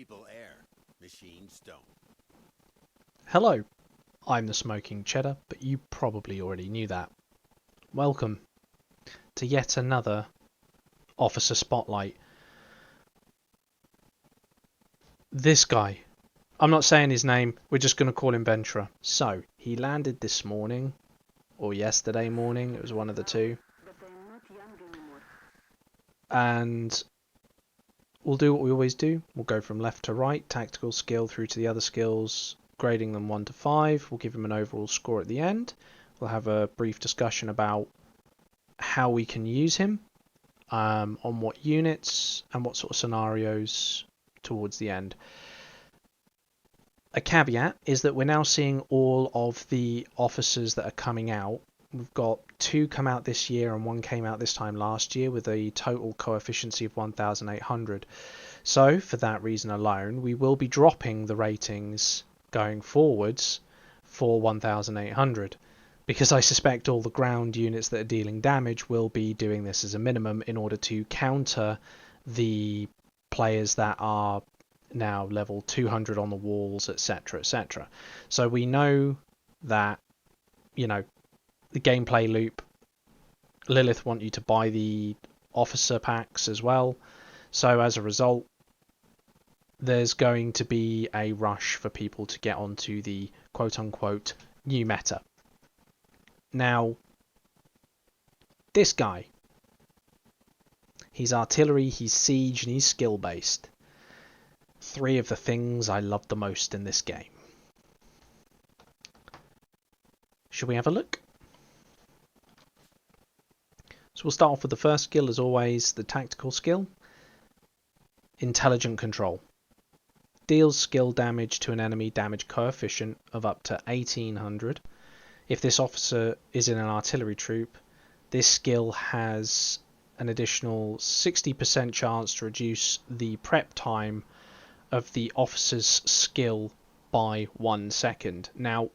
People air, machines don't. Hello, I'm the Smoking Cheddar, but you probably already knew that. Welcome to yet another Officer Spotlight. This guy, I'm not saying his name, we're just going to call him Ventura. So, he landed this morning, or yesterday morning, it was one of the two. And we'll do what we always do. We'll go from left to right, tactical skill through to the other skills, grading them 1 to 5. We'll give him an overall score at the end. We'll have a brief discussion about how we can use him, on what units and what sort of scenarios towards the end. A caveat is that we're now seeing all of the officers that are coming out. We've got 2 come out this year and 1 came out this time last year with a total coefficient of 1,800. So for that reason alone, we will be dropping the ratings going forwards for 1,800. Because I suspect all the ground units that are dealing damage will be doing this as a minimum in order to counter the players that are now level 200 on the walls, etc, etc. So we know that, the gameplay loop, Lilith want you to buy the officer packs as well. So as a result, there's going to be a rush for people to get onto the quote-unquote new meta. Now, this guy, he's artillery, he's siege, and he's skill-based. 3 of the things I love the most in this game. Should we have a look? So we'll start off with the first skill, as always, the tactical skill. Intelligent Control. Deals skill damage to an enemy damage coefficient of up to 1800. If this officer is in an artillery troop, this skill has an additional 60% chance to reduce the prep time of the officer's skill by 1 second. Now,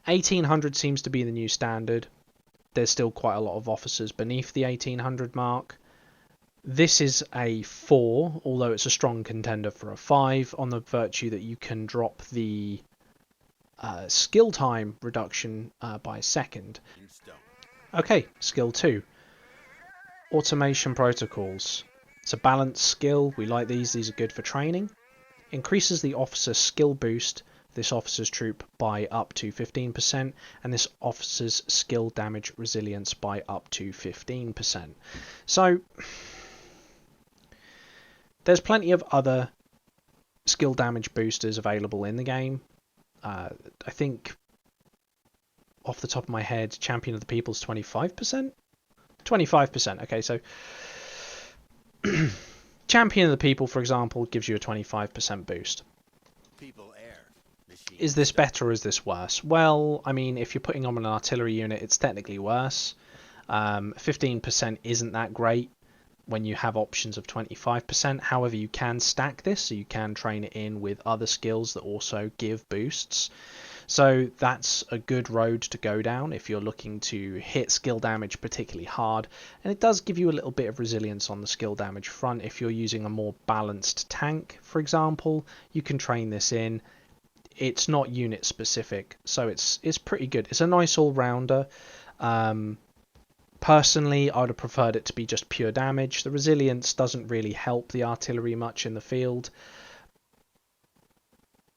1800 seems to be the new standard. There's still quite a lot of officers beneath the 1800 mark. This is a 4, although it's a strong contender for a 5, on the virtue that you can drop the skill time reduction by a second. Okay, skill 2. Automation protocols. It's a balanced skill. We like these. These are good for training. Increases the officer's skill boost, this officer's troop, by up to 15%, and this officer's skill damage resilience by up to 15%. So, there's plenty of other skill damage boosters available in the game. I think, off the top of my head, Champion of the People's 25%? 25%, okay, so Champion of the People, for example, gives you a 25% boost. Is this better or is this worse? Well, I mean, if you're putting on an artillery unit, it's technically worse. 15% isn't that great when you have options of 25%. However, you can stack this, so you can train it in with other skills that also give boosts. So that's a good road to go down if you're looking to hit skill damage particularly hard. And it does give you a little bit of resilience on the skill damage front. If you're using a more balanced tank, for example, you can train this in. It's not unit specific, so it's pretty good. It's a nice all-rounder. Personally, I would have preferred it to be just pure damage. The resilience doesn't really help the artillery much in the field.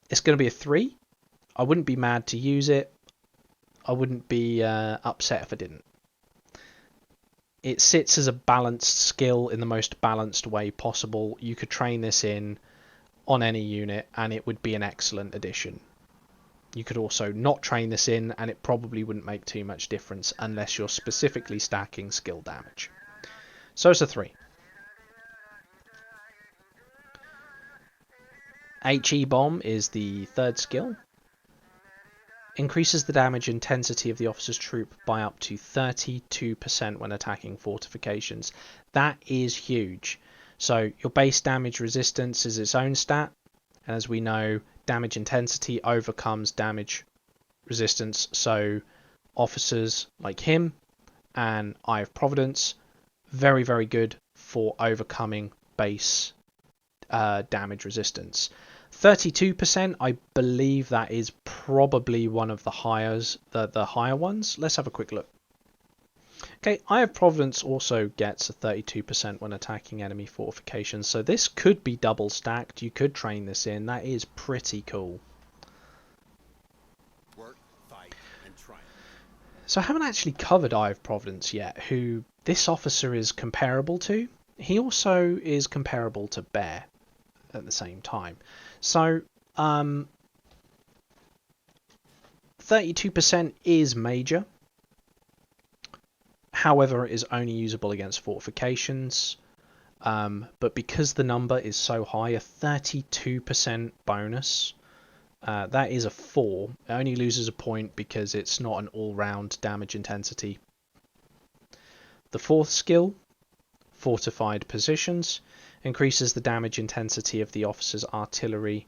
It's going to be a 3. I wouldn't be mad to use it. I wouldn't be upset if I didn't. It sits as a balanced skill in the most balanced way possible. You could train this in on any unit and it would be an excellent addition. You could also not train this in and it probably wouldn't make too much difference unless you're specifically stacking skill damage. So it's a 3. HE Bomb is the 3rd skill. Increases the damage intensity of the officer's troop by up to 32% when attacking fortifications. That is huge. So your base damage resistance is its own stat, and as we know, damage intensity overcomes damage resistance. So officers like him and Eye of Providence, very, very good for overcoming base damage resistance. 32%, I believe that is probably one of the higher ones. Let's have a quick look. Okay, Eye of Providence also gets a 32% when attacking enemy fortifications, so this could be double stacked. You could train this in. That is pretty cool. Work, fight, and triumph. So I haven't actually covered Eye of Providence yet, who this officer is comparable to. He also is comparable to Bear at the same time. So 32% is major. However, it is only usable against fortifications. But because the number is so high, a 32% bonus, that is a 4. It only loses a point because it's not an all-round damage intensity. The fourth skill, Fortified Positions, increases the damage intensity of the officer's artillery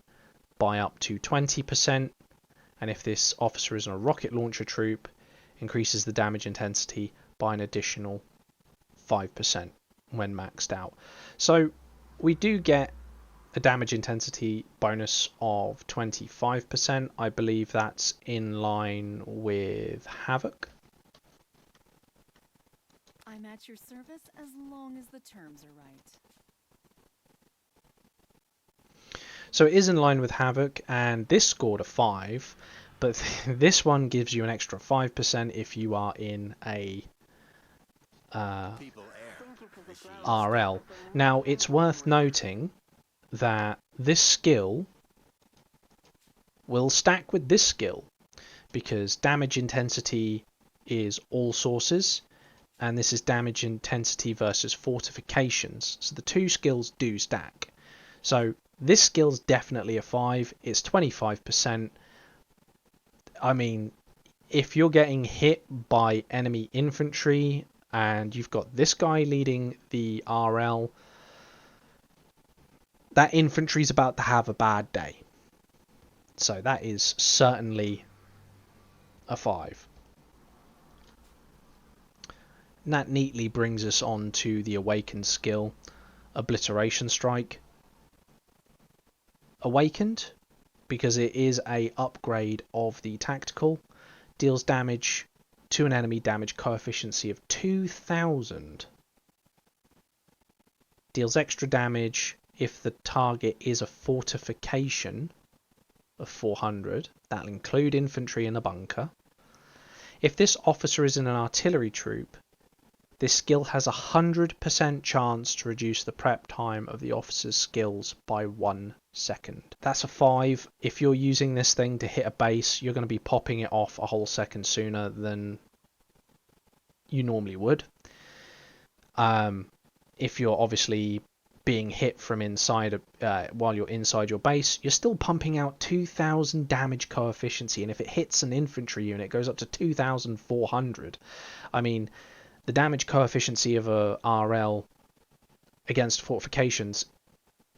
by up to 20%, and if this officer is in a rocket launcher troop, increases the damage intensity by an additional 5% when maxed out. So we do get a damage intensity bonus of 25%. I believe that's in line with Havoc. I'm at your service as long as the terms are right. So it is in line with Havoc, and this scored a 5, but this one gives you an extra 5% if you are in a People air. Machines RL. Now, it's worth noting that this skill will stack with this skill, because damage intensity is all sources, and this is damage intensity versus fortifications. So the two skills do stack. So this skill's definitely a 5. It's 25%. I mean, if you're getting hit by enemy infantry and you've got this guy leading the RL, that infantry's about to have a bad day. So that is certainly a 5. And that neatly brings us on to the Awakened skill, Obliteration Strike. Awakened, because it is a upgrade of the tactical, deals damage to an enemy damage coefficiency of 2000. Deals extra damage if the target is a fortification of 400. That'll include infantry in a bunker. If this officer is in an artillery troop, this skill has a 100% chance to reduce the prep time of the officer's skills by 1 second. That's a 5. If you're using this thing to hit a base, you're going to be popping it off a whole second sooner than you normally would. If you're obviously being hit from inside while you're inside your base, you're still pumping out 2000 damage coefficiency, and if it hits an infantry unit, it goes up to 2400. I mean, the damage coefficiency of a RL against fortifications,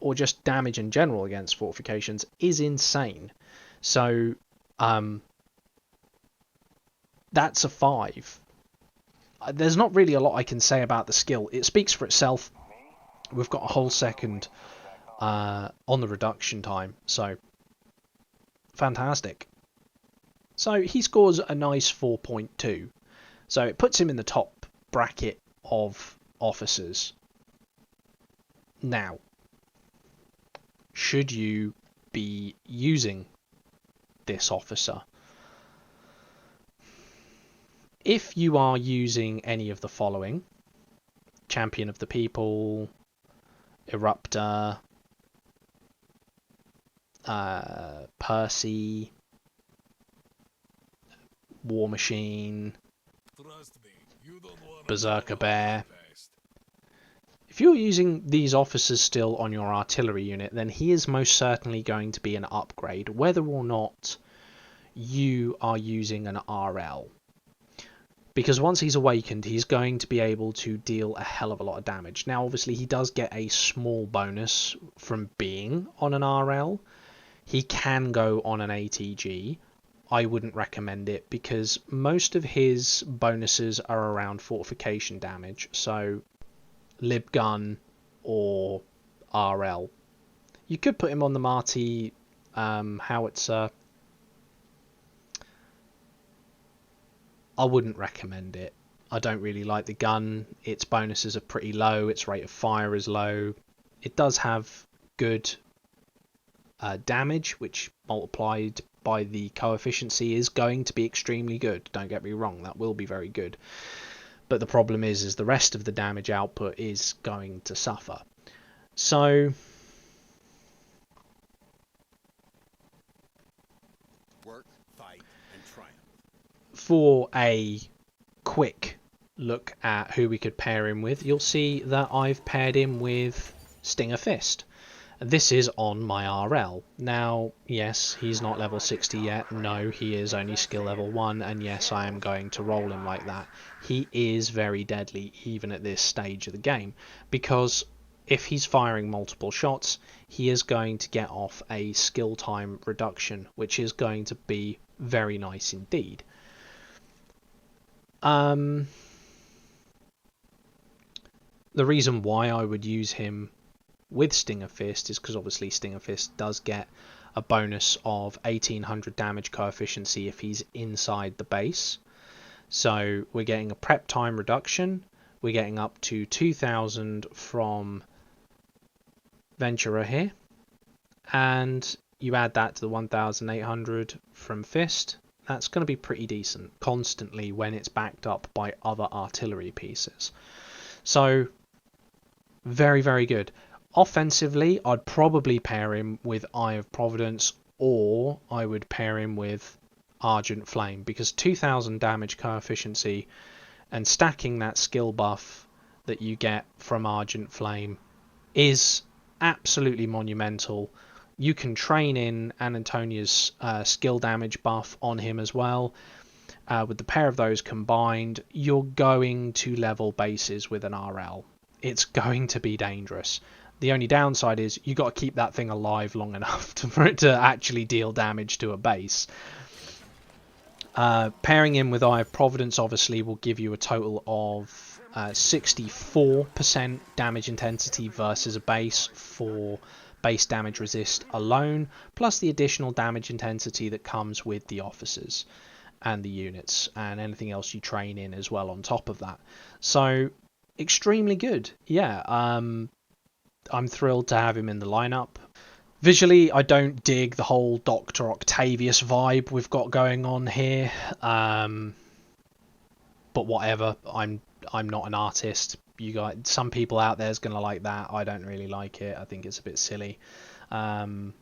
or just damage in general against fortifications, is insane. So that's a 5. There's not really a lot I can say about the skill. It speaks for itself. We've got a whole second on the reduction time, so fantastic. So he scores a nice 4.2. So it puts him in the top bracket of officers. Now, should you be using this officer? If you are using any of the following: Champion of the People, Eruptor, Percy, War Machine, Berserker Bear. If you're using these officers still on your artillery unit, then he is most certainly going to be an upgrade, whether or not you are using an RL. Because once he's awakened, he's going to be able to deal a hell of a lot of damage. Now, obviously, he does get a small bonus from being on an RL. He can go on an ATG. I wouldn't recommend it because most of his bonuses are around fortification damage. So, Libgun or RL You could put him on the Marty howitzer. I wouldn't recommend it. I don't really like the gun. Its bonuses are pretty low. Its rate of fire is low. It does have good damage, which multiplied by the coefficiency is going to be extremely good. Don't get me wrong, that will be very good. But the problem is the rest of the damage output is going to suffer. So Work, fight, and triumph. for a quick look at who we could pair him with, you'll see that I've paired him with Stinger Fist. This is on my RL. Now, yes, he's not level 60 yet. No, he is only skill level 1, and yes, I am going to roll him like that. He is very deadly even at this stage of the game, because if he's firing multiple shots, he is going to get off a skill time reduction, which is going to be very nice indeed. The reason why I would use him with Stinger Fist is because obviously Stinger Fist does get a bonus of 1800 damage coefficiency if he's inside the base. So we're getting a prep time reduction. We're getting up to 2000 from Ventura here. And you add that to the 1800 from Fist. That's going to be pretty decent constantly when it's backed up by other artillery pieces. So very, very good. Offensively, I'd probably pair him with Eye of Providence, or I would pair him with Argent Flame, because 2000 damage coefficiency and stacking that skill buff that you get from Argent Flame is absolutely monumental. You can train in Antonia's skill damage buff on him as well. With the pair of those combined, you're going to level bases with an RL. It's going to be dangerous. The only downside is you got to keep that thing alive long enough for it to actually deal damage to a base. Pairing him with Eye of Providence obviously will give you a total of 64% damage intensity versus a base for base damage resist alone, plus the additional damage intensity that comes with the officers and the units and anything else you train in as well on top of that. So extremely good. Yeah, I'm thrilled to have him in the lineup. Visually, I don't dig the whole Dr. Octavius vibe we've got going on here, but whatever. I'm not an artist. You guys, some people out there is gonna like that. I don't really like it. I think it's a bit silly. I'm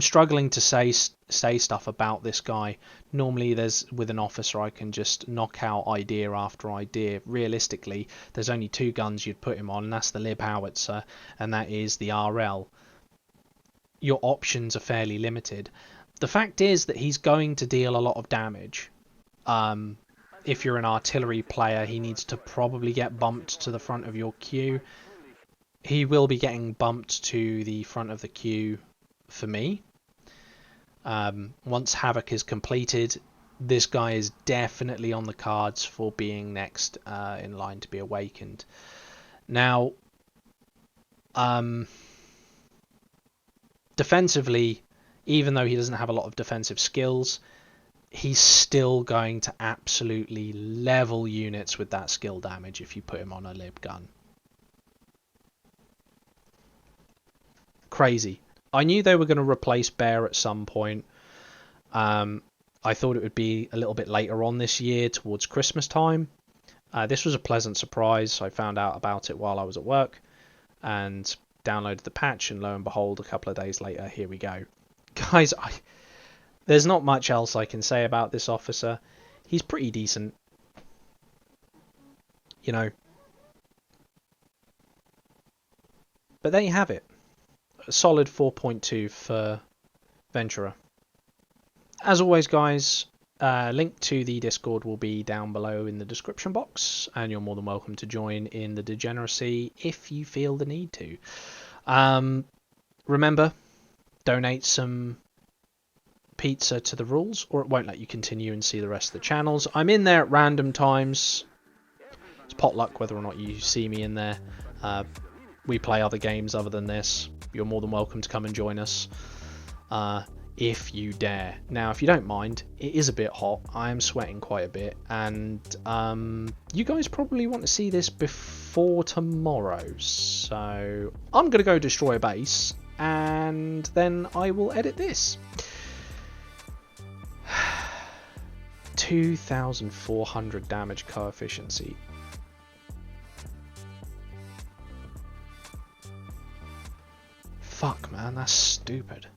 struggling to say stuff about this guy. Normally with an officer I can just knock out idea after idea. Realistically, there's only two guns you'd put him on, and that's the Lib howitzer and that is the RL. Your options are fairly limited. The fact is that he's going to deal a lot of damage. If you're an artillery player, he needs to probably get bumped to the front of your queue. He will be getting bumped to the front of the queue for me. Once Havoc is completed, this guy is definitely on the cards for being next in line to be awakened. Now, defensively, even though he doesn't have a lot of defensive skills, he's still going to absolutely level units with that skill damage if you put him on a Lib gun. Crazy. I knew they were going to replace Bear at some point. I thought it would be a little bit later on this year, towards Christmas time. This was a pleasant surprise. I found out about it while I was at work and downloaded the patch, and lo and behold, a couple of days later, here we go. Guys, there's not much else I can say about this officer. He's pretty decent. You know. But there you have it. A solid 4.2 for Ventura. As always, guys, link to the Discord will be down below in the description box, and you're more than welcome to join in the degeneracy if you feel the need to. Remember, donate some pizza to the rules, or it won't let you continue and see the rest of the channels. I'm in there at random times. It's potluck whether or not you see me in there. we play other games other than this, you're more than welcome to come and join us. If you dare. Now, if you don't mind, it is a bit hot. I am sweating quite a bit, and you guys probably want to see this before tomorrow. So I'm going to go destroy a base, and then I will edit this. 2,400 damage coefficient. Fuck, man, that's stupid.